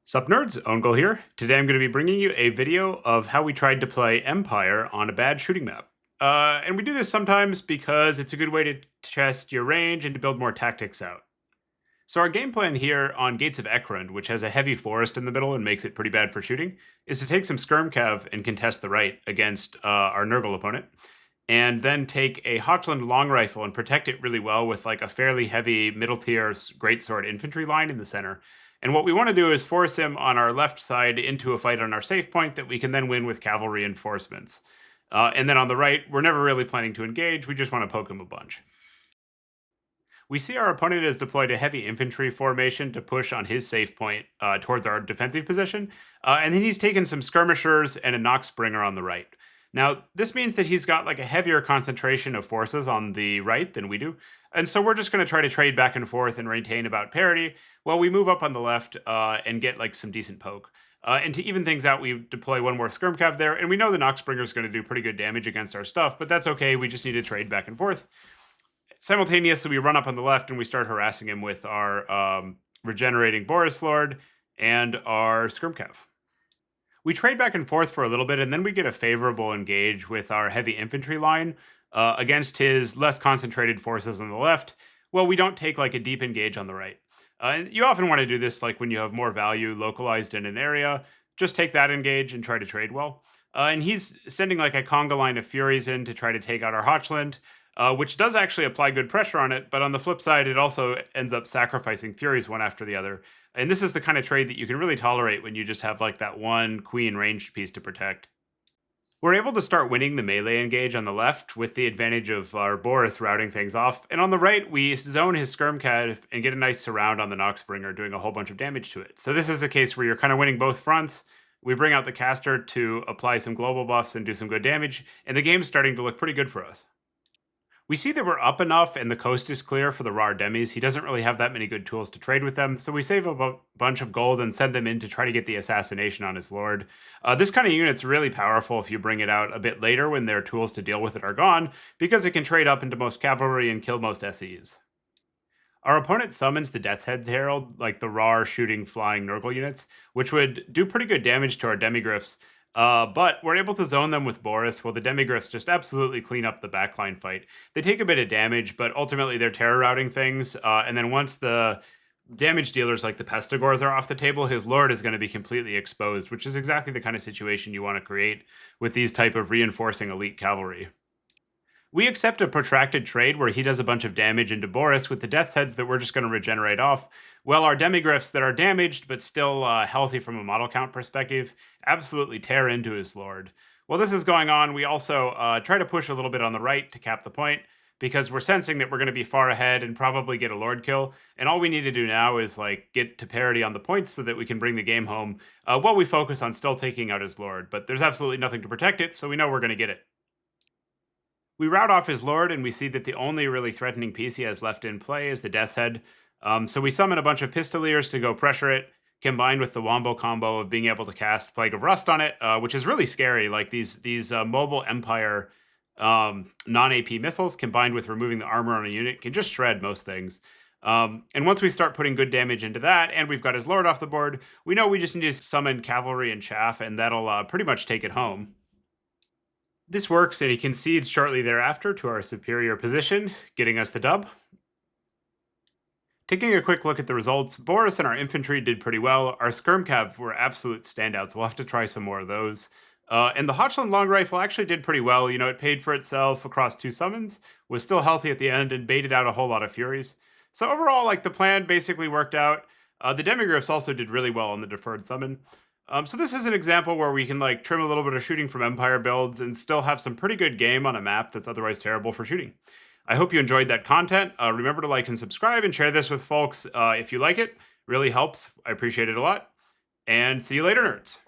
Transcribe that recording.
Sup nerds, Ongle here. Today I'm going to be bringing you a video of how we tried to play Empire on a bad shooting map. And we do this sometimes because it's a good way to test your range and to build more tactics out. So our game plan here on Gates of Ekrund, which has a heavy forest in the middle and makes it pretty bad for shooting, is to take some Skirmcav and contest the right against our Nurgle opponent, and then take a Hochland long rifle and protect it really well with like a fairly heavy middle tier greatsword infantry line in the center. And what we want to do is force him on our left side into a fight on our safe point that we can then win with cavalry reinforcements. And then on the right, we're never really planning to engage. We just want to poke him a bunch. We see our opponent has deployed a heavy infantry formation to push on his safe point towards our defensive position, and then he's taken some skirmishers and a Noxbringer on the right. Now, this means that he's got like a heavier concentration of forces on the right than we do, and so we're just going to try to trade back and forth and maintain about parity while we move up on the left and get like some decent poke. And to even things out, we deploy one more Skirmcav there, and we know the Noxbringer is going to do pretty good damage against our stuff, but that's okay. We just need to trade back and forth. Simultaneously, we run up on the left and we start harassing him with our regenerating Boris Lord and our Skirmcav. We trade back and forth for a little bit, and then we get a favorable engage with our heavy infantry line against his less concentrated forces on the left. Well, we don't take like a deep engage on the right. And you often want to do this like when you have more value localized in an area. Just take that engage and try to trade well. And he's sending like a conga line of Furies in to try to take out our Hochland, which does actually apply good pressure on it, but on the flip side, it also ends up sacrificing Furies one after the other. And this is the kind of trade that you can really tolerate when you just have like that one queen ranged piece to protect. We're able to start winning the melee engage on the left with the advantage of our Boris routing things off, and on the right, we zone his Skirmcav and get a nice surround on the Noxbringer, doing a whole bunch of damage to it. So this is the case where you're kind of winning both fronts. We bring out the caster to apply some global buffs and do some good damage, and the game's starting to look pretty good for us. We see that we're up enough and the coast is clear for the Rar Demis. He doesn't really have that many good tools to trade with them, so we save a bunch of gold and send them in to try to get the assassination on his lord. This kind of unit's really powerful if you bring it out a bit later when their tools to deal with it are gone, because it can trade up into most cavalry and kill most SEs. Our opponent summons the Death's Head Herald, like the Rar shooting flying Nurgle units, which would do pretty good damage to our Demigryphs, but we're able to zone them with Boris, while the Demigryphs just absolutely clean up the backline fight. They take a bit of damage, but ultimately they're terror routing things, and then once the damage dealers like the Pestigors are off the table, his lord is going to be completely exposed, which is exactly the kind of situation you want to create with these type of reinforcing elite cavalry. We accept a protracted trade where he does a bunch of damage into Boris with the Death's Heads that we're just going to regenerate off, while our Demigryphs that are damaged but still healthy from a model count perspective absolutely tear into his lord. While this is going on, we also try to push a little bit on the right to cap the point, because we're sensing that we're going to be far ahead and probably get a lord kill, and all we need to do now is like get to parity on the points so that we can bring the game home while we focus on still taking out his lord. But there's absolutely nothing to protect it, so we know we're going to get it. We rout off his lord, and we see that the only really threatening piece he has left in play is the Death's Head. So we summon a bunch of Pistoliers to go pressure it, combined with the Wombo combo of being able to cast Plague of Rust on it, which is really scary. Like these mobile Empire non-AP missiles, combined with removing the armor on a unit, can just shred most things. And once we start putting good damage into that, and we've got his lord off the board, we know we just need to summon Cavalry and Chaff, and that'll pretty much take it home. This works, and he concedes shortly thereafter to our superior position, getting us the dub. Taking a quick look at the results, Boris and our infantry did pretty well. Our Skirmcav were absolute standouts. We'll have to try some more of those. And the Hochland Long Rifle actually did pretty well. You know, it paid for itself across 2 summons, was still healthy at the end, and baited out a whole lot of Furies. So overall, like, the plan basically worked out. The Demigryphs also did really well on the deferred summon. So this is an example where we can like trim a little bit of shooting from Empire builds and still have some pretty good game on a map that's otherwise terrible for shooting. I hope you enjoyed that content. Remember to like and subscribe and share this with folks if you like it. Really helps. I appreciate it a lot. And see you later, nerds.